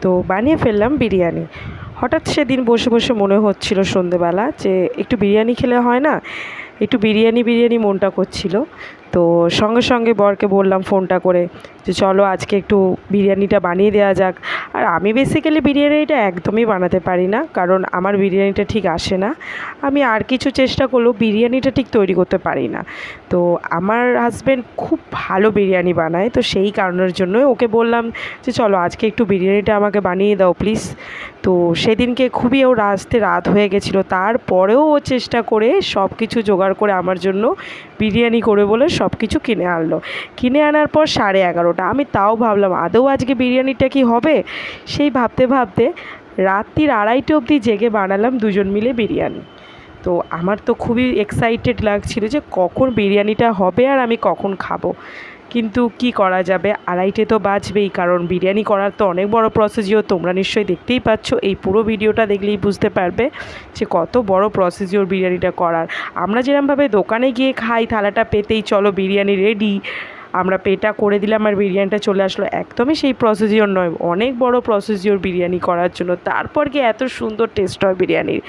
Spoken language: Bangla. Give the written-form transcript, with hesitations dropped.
তো বানিয়ে ফেললাম বিরিয়ানি। হঠাৎ সেদিন বসে বসে মনে হচ্ছিল সন্ধেবেলা যে একটু বিরিয়ানি খেলে হয় না, একটু বিরিয়ানি বিরিয়ানি মনটা করছিল। তো সঙ্গে সঙ্গে বরকে বললাম ফোনটা করে যে চলো আজকে একটু বিরিয়ানিটা বানিয়ে দেওয়া যাক। আর আমি বেসিক্যালি বিরিয়ানিটা একদমই বানাতে পারি না, কারণ আমার বিরিয়ানিটা ঠিক আসে না। আমি আর কিছু চেষ্টা করলেও বিরিয়ানিটা ঠিক তৈরি করতে পারি না। তো আমার হাজব্যান্ড খুব ভালো বিরিয়ানি বানায়, তো সেই কারণের জন্যই ওকে বললাম যে চলো আজকে একটু বিরিয়ানিটা আমাকে বানিয়ে দাও প্লিজ। তো সেদিনকে খুবই ওর আসতে রাত হয়ে গেছিলো, তারপরেও ও চেষ্টা করে সব কিছু জোগাড় করে আমার জন্য বিরিয়ানি করে বলে সব কিছু কিনে আনলো। কিনে আনার পর 11:30, আমি তাও ভাবলাম আদৌ আজকে বিরিয়ানিটা কি হবে। সেই ভাবতে ভাবতে রাত্রির 2:30 অবধি জেগে বানালাম দুজন মিলে বিরিয়ানি। তো আমার তো খুবই এক্সাইটেড লাগছিল যে কখন বিরিয়ানিটা হবে আর আমি কখন খাবো। কিন্তু কি করা যাবে, 2:30 তো বাজবেই, কারণ বিরিয়ানি করার তো অনেক বড় প্রসিজিওর। তোমরা নিশ্চয়ই দেখতেই পাচ্ছ, এই পুরো ভিডিওটা দেখলেই বুঝতে পারবে যে কত বড় প্রসিজিওর বিরিয়ানিটা করার। আমরা যেরকমভাবে দোকানে গিয়ে খাই, থালাটা পেতেই চলো বিরিয়ানি রেডি, আমরা পেটা করে দিলাম আর বিরিয়ানিটা চলে আসলো, একদমই সেই প্রসিজিওর নয়। অনেক বড় প্রসিজিওর বিরিয়ানি করার জন্য, তারপর গিয়ে এত সুন্দর টেস্ট হয় বিরিয়ানির।